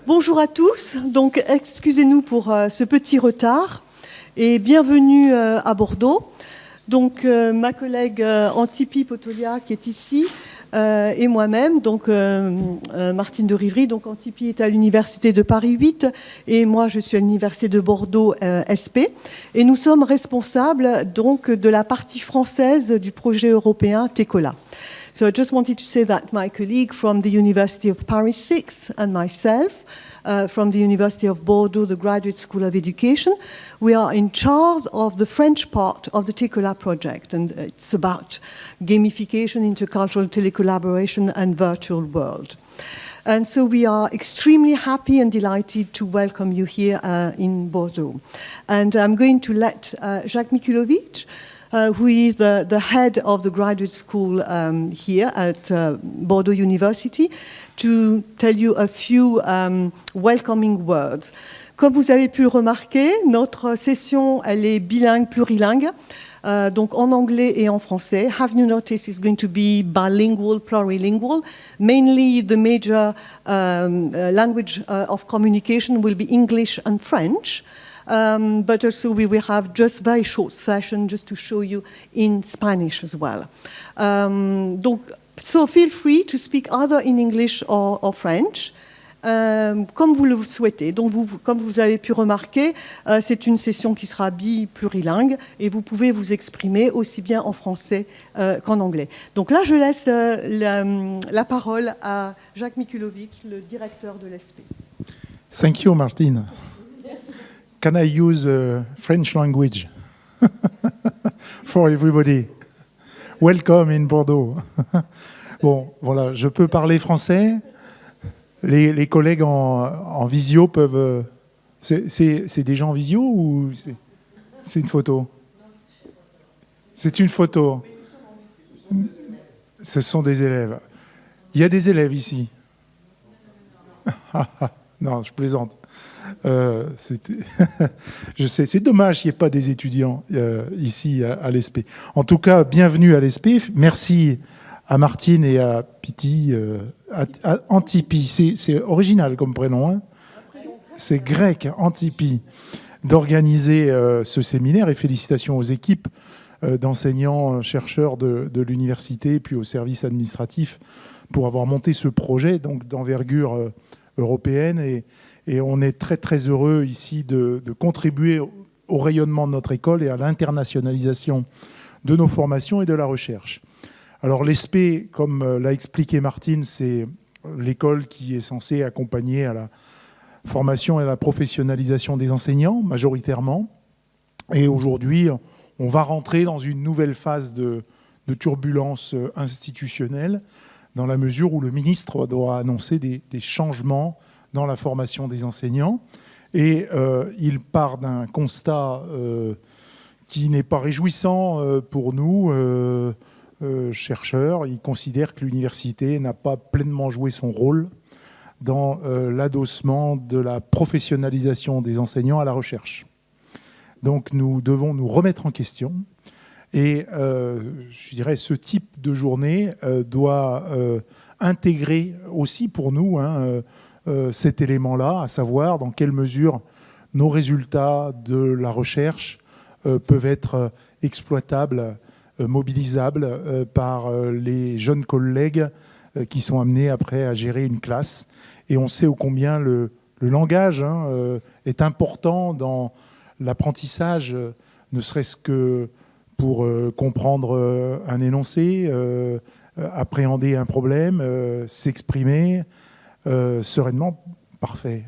Bonjour à tous, donc excusez-nous pour ce petit retard et bienvenue à Bordeaux. Donc ma collègue Antipi Potolia qui est ici et moi-même, donc Martine de Rivry. Donc Antipi est à l'université de Paris 8 et moi je suis à l'université de Bordeaux SP. Et nous sommes responsables donc de la partie française du projet européen TECOLA. So I just wanted to say that my colleague from the University of Paris 6 and myself from the University of Bordeaux, the Graduate School of Education, we are in charge of the French part of the TECOLA project, and it's about gamification, intercultural telecollaboration and virtual world. And so we are extremely happy and delighted to welcome you here in Bordeaux. And I'm going to let Jacques Mikulovic, who is the head of the graduate school here at Bordeaux University, to tell you a few welcoming words. Comme vous avez pu le remarquer, notre session, elle est bilingue, plurilingue, donc en anglais et en français. Have you noticed it's going to be bilingual, plurilingual? Mainly the major language of communication will be English and French. But also we will have just very short session just to show you in Spanish as well. Donc, so feel free to speak either in English or French, comme vous le souhaitez. Donc, comme vous avez pu remarquer, c'est une session qui sera plurilingue et vous pouvez vous exprimer aussi bien en français qu'en anglais. Donc là, je laisse la parole à Jacques Mikulovic, le directeur de l'ESP. Thank you, Martine. Can I use French language for everybody? Welcome in Bordeaux. Bon, voilà, je peux parler français. Les collègues en visio peuvent... C'est des gens en visio ou c'est une photo? C'est une photo. Ce sont des élèves. Il y a des élèves ici. Non, je plaisante. Je sais, c'est dommage qu'il n'y ait pas des étudiants ici à l'ESP. En tout cas, bienvenue à l'ESP. Merci à Martine et à Piti, à Antipi. C'est original comme prénom, hein. C'est grec, Antipi, d'organiser ce séminaire. Et félicitations aux équipes d'enseignants, chercheurs de l'université, puis au service administratif pour avoir monté ce projet donc d'envergure européenne. Et on est très, très heureux ici de contribuer au rayonnement de notre école et à l'internationalisation de nos formations et de la recherche. Alors l'ESP, comme l'a expliqué Martine, c'est l'école qui est censée accompagner à la formation et à la professionnalisation des enseignants, majoritairement. Et aujourd'hui, on va rentrer dans une nouvelle phase de turbulence institutionnelle, dans la mesure où le ministre doit annoncer des changements dans la formation des enseignants. Et il part d'un constat qui n'est pas réjouissant pour nous, chercheurs. Il considère que l'université n'a pas pleinement joué son rôle dans l'adossement de la professionnalisation des enseignants à la recherche. Donc nous devons nous remettre en question. Et je dirais ce type de journée doit intégrer aussi pour nous cet élément-là, à savoir dans quelle mesure nos résultats de la recherche peuvent être exploitables, mobilisables par les jeunes collègues qui sont amenés après à gérer une classe. Et on sait ô combien le langage est important dans l'apprentissage, ne serait-ce que pour comprendre un énoncé, appréhender un problème, s'exprimer sereinement. Parfait.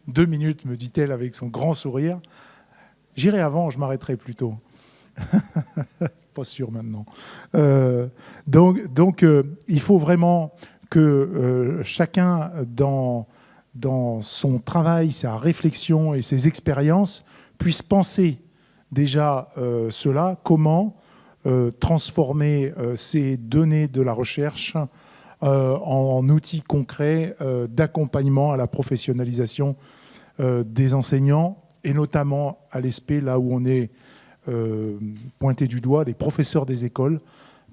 2 minutes, me dit-elle avec son grand sourire. J'irai avant, je m'arrêterai plus tôt. Pas sûr maintenant. Donc il faut vraiment que chacun, dans son travail, sa réflexion et ses expériences, puisse penser déjà cela, comment transformer ces données de la recherche en outils concrets d'accompagnement à la professionnalisation des enseignants, et notamment à l'ESP, là où on est pointé du doigt, les professeurs des écoles,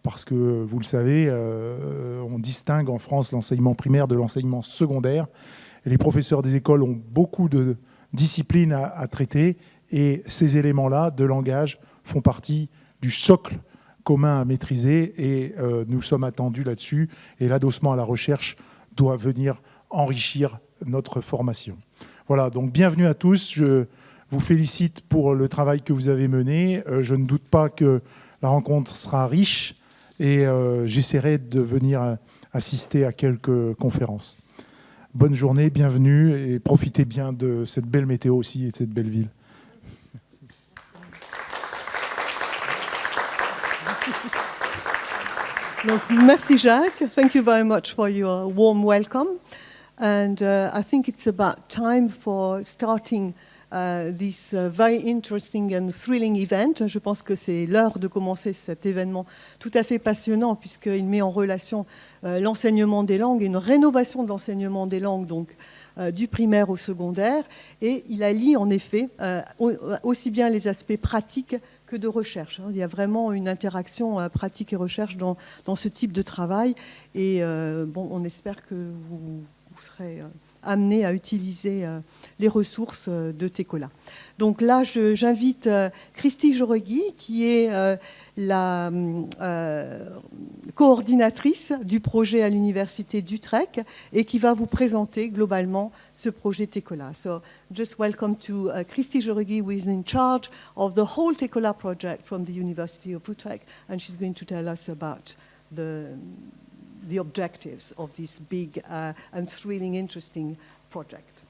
parce que, vous le savez, on distingue en France l'enseignement primaire de l'enseignement secondaire. Et les professeurs des écoles ont beaucoup de disciplines à traiter, et ces éléments-là de langage font partie du socle commun à maîtriser, et nous sommes attendus là-dessus. Et l'adossement à la recherche doit venir enrichir notre formation. Voilà, donc bienvenue à tous. Je vous félicite pour le travail que vous avez mené. Je ne doute pas que la rencontre sera riche, et j'essaierai de venir assister à quelques conférences. Bonne journée, bienvenue, et profitez bien de cette belle météo aussi et de cette belle ville. Donc, merci Jacques. Thank you very much for your warm welcome. And I think it's about time for starting this very interesting and thrilling event. Je pense que c'est l'heure de commencer cet événement tout à fait passionnant, puisqu'il met en relation l'enseignement des langues et une rénovation de l'enseignement des langues, donc du primaire au secondaire. Et il allie en effet aussi bien les aspects pratiques que de recherche. Il y a vraiment une interaction pratique et recherche dans ce type de travail. Et bon, on espère que vous serez amenés à utiliser les ressources de TECOLA. Donc là, j'invite Christy Jauregui, qui est la coordinatrice du projet à l'Université d'Utrecht et qui va vous présenter globalement ce projet TECOLA. So just welcome to Christy Jauregui, who is in charge of the whole TECOLA project from the University of Utrecht, and she's going to tell us about the objectives of this big and thrilling, interesting project.